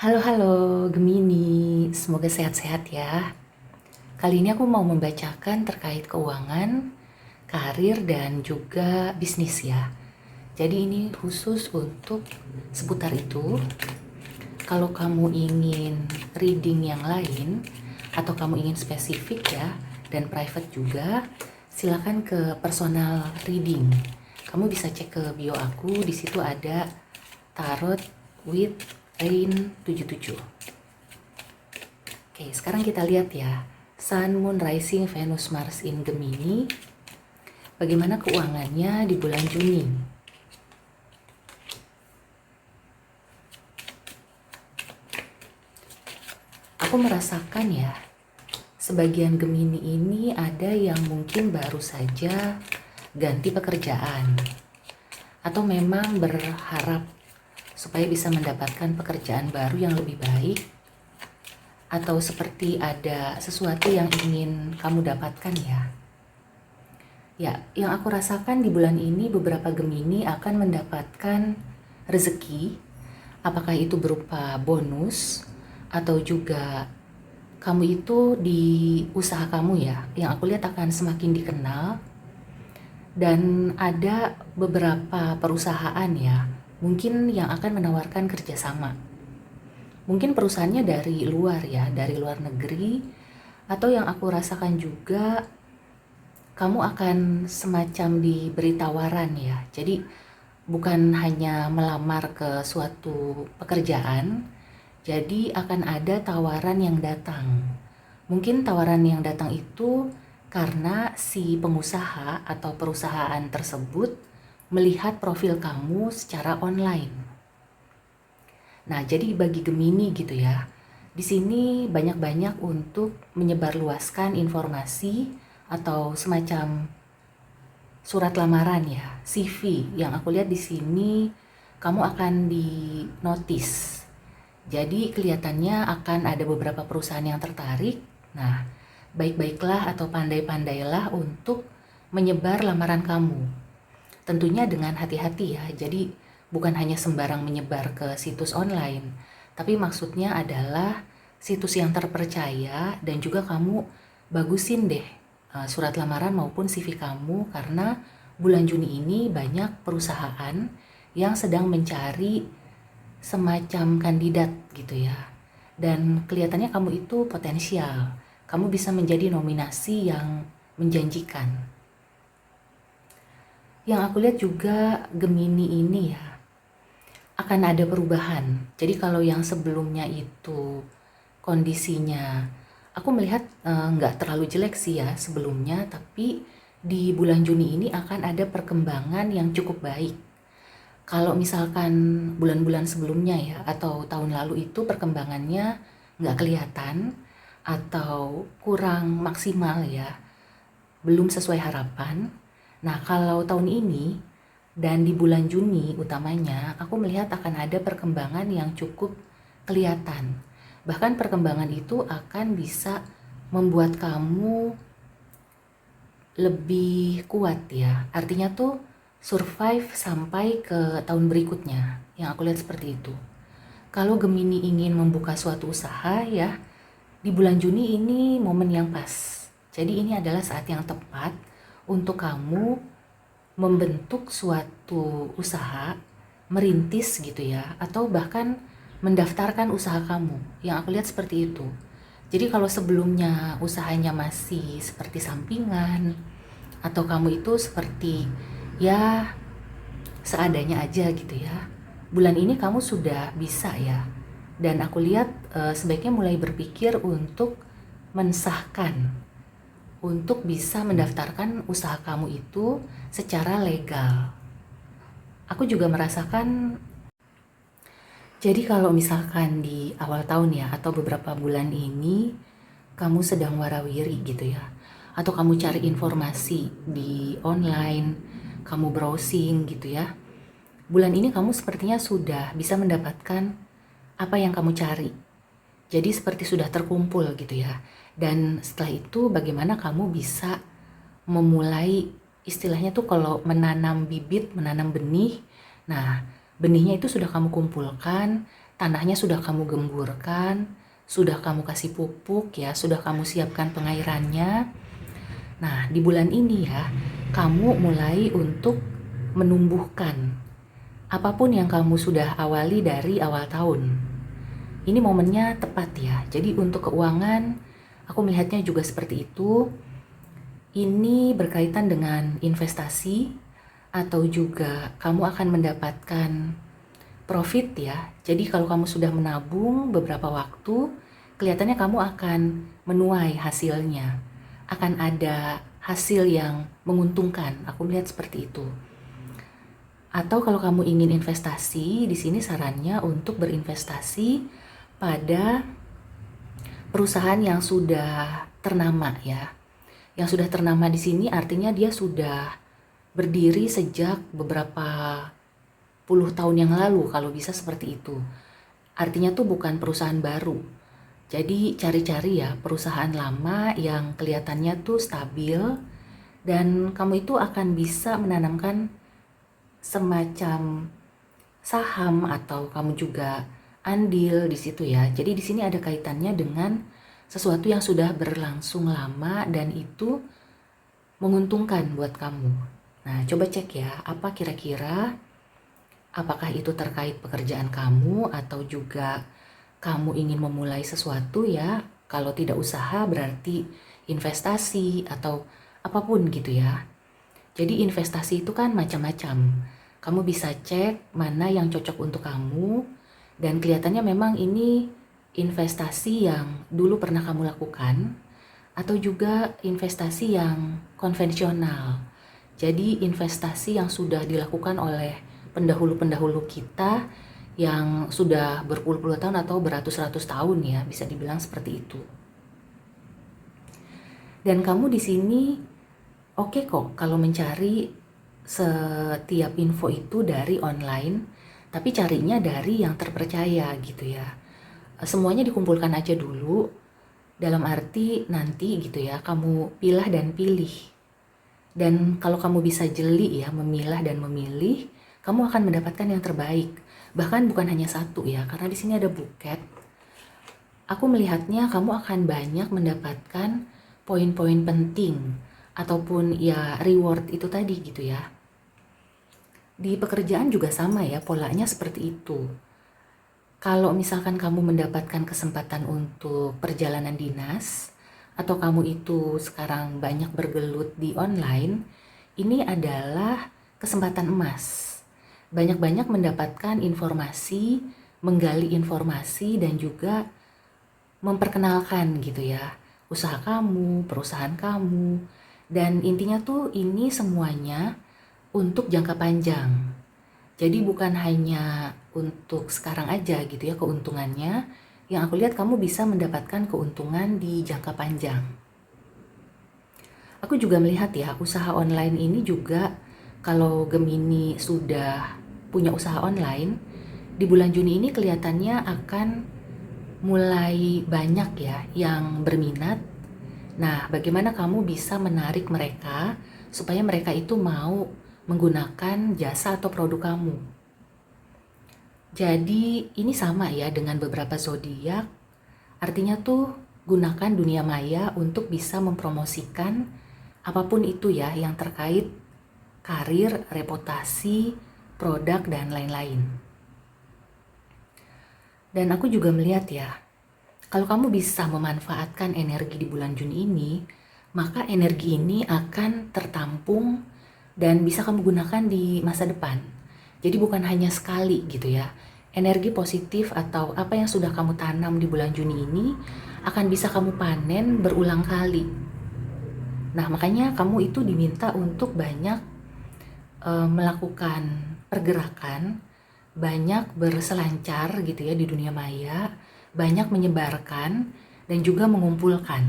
Halo halo Gemini, semoga sehat-sehat ya. Kali ini aku mau membacakan terkait keuangan, karir dan juga bisnis ya. Jadi ini khusus untuk seputar itu. Kalau kamu ingin reading yang lain atau kamu ingin spesifik ya dan private juga, silakan ke personal reading. Kamu bisa cek ke bio aku, di situ ada tarot with Rain 77. Oke, sekarang kita lihat ya. Sun, Moon, Rising, Venus, Mars in Gemini. Bagaimana keuangannya di bulan Juni? Aku merasakan ya, sebagian Gemini ini ada yang mungkin baru saja ganti pekerjaan. Atau memang berharap supaya bisa mendapatkan pekerjaan baru yang lebih baik, atau seperti ada sesuatu yang ingin kamu dapatkan ya. Ya, yang aku rasakan di bulan ini beberapa Gemini akan mendapatkan rezeki, apakah itu berupa bonus atau juga kamu itu di usaha kamu ya, yang aku lihat akan semakin dikenal. Dan ada beberapa perusahaan ya, mungkin yang akan menawarkan kerjasama. Mungkin perusahaannya dari luar ya, dari luar negeri, atau yang aku rasakan juga kamu akan semacam diberi tawaran ya. Jadi bukan hanya melamar ke suatu pekerjaan, jadi akan ada tawaran yang datang. Mungkin tawaran yang datang itu karena si pengusaha atau perusahaan tersebut melihat profil kamu secara online. Nah, jadi bagi Gemini gitu ya, di sini banyak-banyak untuk menyebarluaskan informasi atau semacam surat lamaran ya, CV. Yang aku lihat di sini kamu akan di notice. Jadi kelihatannya akan ada beberapa perusahaan yang tertarik. Nah, baik-baiklah atau pandai-pandailah untuk menyebar lamaran kamu. Tentunya dengan hati-hati ya. Jadi bukan hanya sembarang menyebar ke situs online, tapi maksudnya adalah situs yang terpercaya dan juga kamu bagusin deh surat lamaran maupun CV kamu, karena bulan Juni ini banyak perusahaan yang sedang mencari semacam kandidat gitu ya. Dan kelihatannya kamu itu potensial. Kamu bisa menjadi nominasi yang menjanjikan. Yang aku lihat juga Gemini ini ya, akan ada perubahan. Jadi kalau yang sebelumnya itu kondisinya, aku melihat nggak terlalu jelek sih ya sebelumnya, tapi di bulan Juni ini akan ada perkembangan yang cukup baik. Kalau misalkan bulan-bulan sebelumnya ya, atau tahun lalu itu perkembangannya nggak kelihatan atau kurang maksimal ya, belum sesuai harapan. Nah, kalau tahun ini dan di bulan Juni utamanya, aku melihat akan ada perkembangan yang cukup kelihatan. Bahkan perkembangan itu akan bisa membuat kamu lebih kuat ya. Artinya tuh survive sampai ke tahun berikutnya. Yang aku lihat seperti itu. Kalau Gemini ingin membuka suatu usaha ya, di bulan Juni ini momen yang pas. Jadi ini adalah saat yang tepat untuk kamu membentuk suatu usaha, merintis gitu ya, atau bahkan mendaftarkan usaha kamu. Yang aku lihat seperti itu. Jadi kalau sebelumnya usahanya masih seperti sampingan, atau kamu itu seperti ya seadanya aja gitu ya, bulan ini kamu sudah bisa ya. Dan aku lihat sebaiknya mulai berpikir untuk mensahkan, untuk bisa mendaftarkan usaha kamu itu secara legal. Aku juga merasakan, jadi kalau misalkan di awal tahun ya, atau beberapa bulan ini kamu sedang warawiri gitu ya, atau kamu cari informasi di online, kamu browsing gitu ya, bulan ini kamu sepertinya sudah bisa mendapatkan apa yang kamu cari. Jadi seperti sudah terkumpul gitu ya. Dan setelah itu bagaimana kamu bisa memulai, istilahnya tuh kalau menanam bibit, menanam benih. Nah, benihnya itu sudah kamu kumpulkan tanahnya sudah kamu gemburkan, sudah kamu kasih pupuk ya, sudah kamu siapkan pengairannya. Nah, di bulan ini ya, kamu mulai untuk menumbuhkan apapun yang kamu sudah awali dari awal tahun. Ini momennya tepat ya. Jadi untuk keuangan, aku melihatnya juga seperti itu. Ini berkaitan dengan investasi atau juga kamu akan mendapatkan profit ya. Jadi kalau kamu sudah menabung beberapa waktu, kelihatannya kamu akan menuai hasilnya. Akan ada hasil yang menguntungkan. Aku melihat seperti itu. Atau kalau kamu ingin investasi, di sini sarannya untuk berinvestasi pada perusahaan yang sudah ternama ya. Yang sudah ternama di sini artinya dia sudah berdiri sejak beberapa puluh tahun yang lalu, kalau bisa seperti itu. Artinya tuh bukan perusahaan baru. Jadi cari-cari ya perusahaan lama yang kelihatannya tuh stabil dan kamu itu akan bisa menanamkan semacam saham atau kamu juga andil di situ ya. Jadi di sini ada kaitannya dengan sesuatu yang sudah berlangsung lama dan itu menguntungkan buat kamu. Nah, coba cek ya, apa kira-kira apakah itu terkait pekerjaan kamu atau juga kamu ingin memulai sesuatu ya. Kalau tidak usaha berarti investasi atau apapun gitu ya. Jadi investasi itu kan macam-macam. Kamu bisa cek mana yang cocok untuk kamu dan kelihatannya memang ini investasi yang dulu pernah kamu lakukan atau juga investasi yang konvensional. Jadi investasi yang sudah dilakukan oleh pendahulu-pendahulu kita yang sudah berpuluh-puluh tahun atau beratus-ratus tahun ya, bisa dibilang seperti itu. Dan kamu di sini oke kok kalau mencari setiap info itu dari online, tapi carinya dari yang terpercaya gitu ya. Semuanya dikumpulkan aja dulu, dalam arti nanti gitu ya, kamu pilah dan pilih. Dan kalau kamu bisa jeli ya, memilah dan memilih, kamu akan mendapatkan yang terbaik. Bahkan bukan hanya satu ya, karena di sini ada buket. Aku melihatnya kamu akan banyak mendapatkan poin-poin penting ataupun ya reward itu tadi gitu ya. Di pekerjaan juga sama ya, polanya seperti itu. Kalau misalkan kamu mendapatkan kesempatan untuk perjalanan dinas atau kamu itu sekarang banyak bergelut di online, ini adalah kesempatan emas. Banyak-banyak mendapatkan informasi, menggali informasi dan juga memperkenalkan gitu ya usaha kamu, perusahaan kamu. Dan intinya tuh ini semuanya untuk jangka panjang. Jadi bukan hanya untuk sekarang aja gitu ya keuntungannya. Yang aku lihat kamu bisa mendapatkan keuntungan di jangka panjang. Aku juga melihat ya usaha online ini juga kalau Gemini sudah punya usaha online, di bulan Juni ini kelihatannya akan mulai banyak ya yang berminat. Nah, bagaimana kamu bisa menarik mereka supaya mereka itu mau menggunakan jasa atau produk kamu. Jadi ini sama ya dengan beberapa zodiak. Artinya tuh gunakan dunia maya untuk bisa mempromosikan apapun itu ya yang terkait karir, reputasi, produk dan lain-lain. Dan aku juga melihat ya, kalau kamu bisa memanfaatkan energi di bulan Juni ini, maka energi ini akan tertampung dan bisa kamu gunakan di masa depan. Jadi bukan hanya sekali gitu ya. Energi positif atau apa yang sudah kamu tanam di bulan Juni ini akan bisa kamu panen berulang kali. Nah, makanya kamu itu diminta untuk banyak melakukan pergerakan, banyak berselancar gitu ya di dunia maya, banyak menyebarkan dan juga mengumpulkan.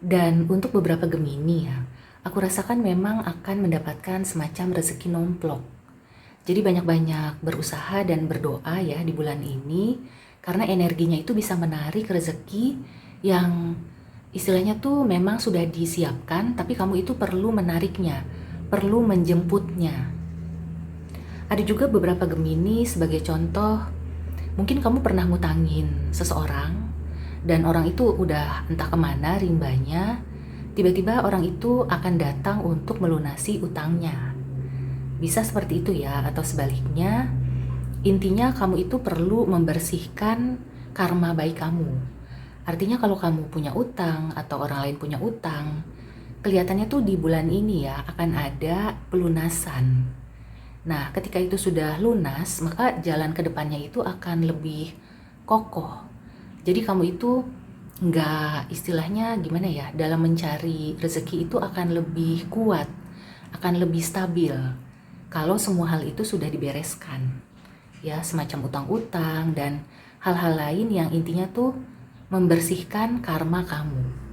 Dan untuk beberapa Gemini ya, aku rasakan memang akan mendapatkan semacam rezeki nomplok. Jadi banyak-banyak berusaha dan berdoa ya di bulan ini, karena energinya itu bisa menarik rezeki yang istilahnya tuh memang sudah disiapkan, tapi kamu itu perlu menariknya, perlu menjemputnya. Ada juga beberapa Gemini sebagai contoh, mungkin kamu pernah ngutangin seseorang dan orang itu udah entah kemana rimbanya, tiba-tiba orang itu akan datang untuk melunasi utangnya. Bisa seperti itu ya, atau sebaliknya, intinya kamu itu perlu membersihkan karma baik kamu. Artinya kalau kamu punya utang atau orang lain punya utang, kelihatannya tuh di bulan ini ya akan ada pelunasan. Nah, ketika itu sudah lunas, maka jalan ke depannya itu akan lebih kokoh. Jadi kamu itu nggak, istilahnya gimana ya, dalam mencari rezeki itu akan lebih kuat, akan lebih stabil kalau semua hal itu sudah dibereskan. Ya, semacam utang-utang dan hal-hal lain yang intinya tuh membersihkan karma kamu.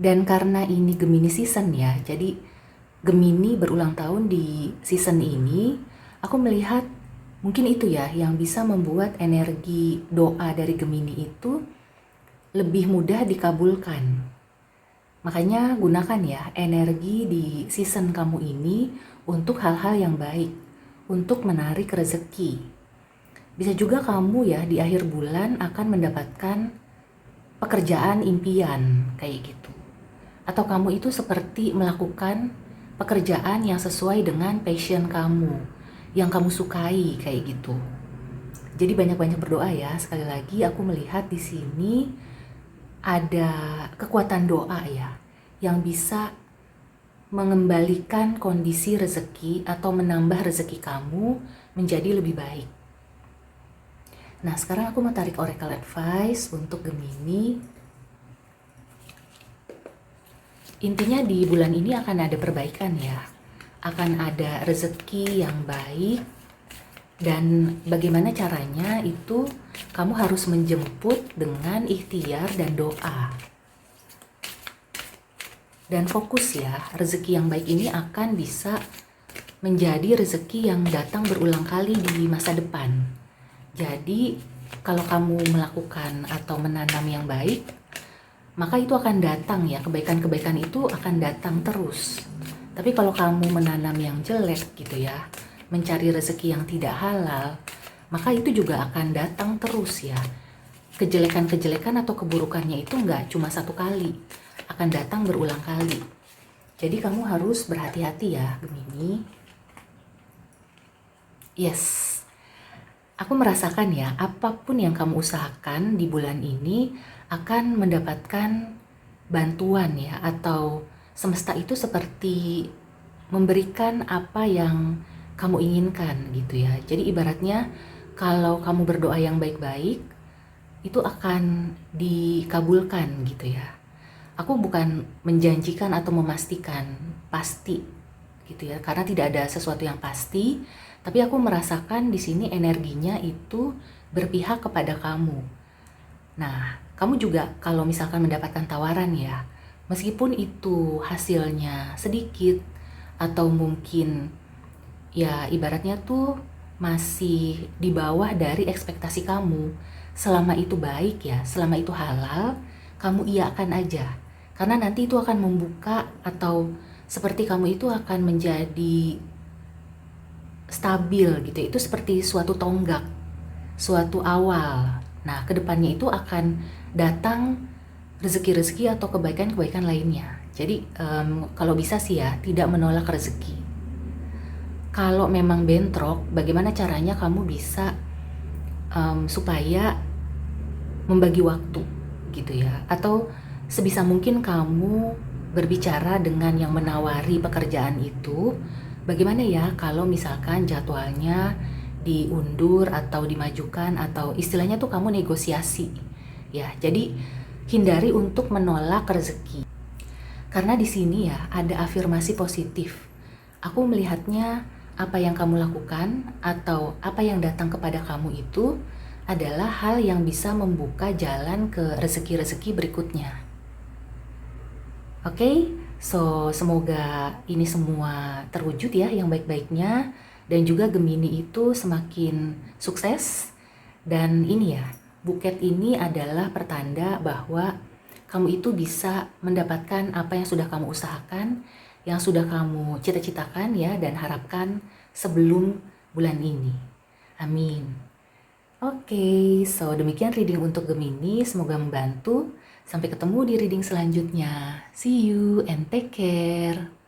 Dan karena ini Gemini season ya, jadi Gemini berulang tahun di season ini, aku melihat mungkin itu ya yang bisa membuat energi doa dari Gemini itu lebih mudah dikabulkan. Makanya gunakan ya energi di season kamu ini untuk hal-hal yang baik, untuk menarik rezeki. Bisa juga kamu ya di akhir bulan akan mendapatkan pekerjaan impian kayak gitu. Atau kamu itu seperti melakukan pekerjaan yang sesuai dengan passion kamu, yang kamu sukai kayak gitu. Jadi banyak-banyak berdoa ya. Sekali lagi aku melihat di sini ada kekuatan doa ya yang bisa mengembalikan kondisi rezeki atau menambah rezeki kamu menjadi lebih baik. Nah, sekarang aku mau tarik oracle advice untuk Gemini. Intinya di bulan ini akan ada perbaikan ya. Akan ada rezeki yang baik. Dan bagaimana caranya itu kamu harus menjemput dengan ikhtiar dan doa. Dan fokus ya, rezeki yang baik ini akan bisa menjadi rezeki yang datang berulang kali di masa depan. Jadi kalau kamu melakukan atau menanam yang baik, maka itu akan datang ya, kebaikan-kebaikan itu akan datang terus. Tapi kalau kamu menanam yang jelek gitu ya, mencari rezeki yang tidak halal, maka itu juga akan datang terus ya. Kejelekan-kejelekan atau keburukannya itu nggak cuma satu kali, akan datang berulang kali. Jadi kamu harus berhati-hati ya, Gemini. Yes, aku merasakan ya, apapun yang kamu usahakan di bulan ini akan mendapatkan bantuan ya, atau semesta itu seperti memberikan apa yang kamu inginkan gitu ya. Jadi ibaratnya kalau kamu berdoa yang baik-baik itu akan dikabulkan gitu ya. Aku bukan menjanjikan atau memastikan pasti gitu ya, karena tidak ada sesuatu yang pasti, tapi aku merasakan di sini energinya itu berpihak kepada kamu. Nah, kamu juga kalau misalkan mendapatkan tawaran ya, meskipun itu hasilnya sedikit atau mungkin ya ibaratnya tuh masih di bawah dari ekspektasi kamu, selama itu baik ya, selama itu halal, kamu iyakan aja. Karena nanti itu akan membuka atau seperti kamu itu akan menjadi stabil gitu. Itu seperti suatu tonggak, suatu awal. Nah, kedepannya itu akan datang rezeki-rezeki atau kebaikan-kebaikan lainnya. Jadi kalau bisa sih ya, tidak menolak rezeki. Kalau memang bentrok, bagaimana caranya kamu bisa supaya membagi waktu gitu ya, atau sebisa mungkin kamu berbicara dengan yang menawari pekerjaan itu, bagaimana ya kalau misalkan jadwalnya diundur atau dimajukan, atau istilahnya tuh kamu negosiasi ya. Jadi hindari untuk menolak rezeki, karena di sini ya ada afirmasi positif. Aku melihatnya apa yang kamu lakukan atau apa yang datang kepada kamu itu adalah hal yang bisa membuka jalan ke rezeki-rezeki berikutnya. Oke, so semoga ini semua terwujud ya yang baik-baiknya, dan juga Gemini itu semakin sukses. Dan ini ya, buket ini adalah pertanda bahwa kamu itu bisa mendapatkan apa yang sudah kamu usahakan, yang sudah kamu cita-citakan ya dan harapkan sebelum bulan ini. Amin. Oke, so demikian reading untuk Gemini, semoga membantu. Sampai ketemu di reading selanjutnya. See you and take care.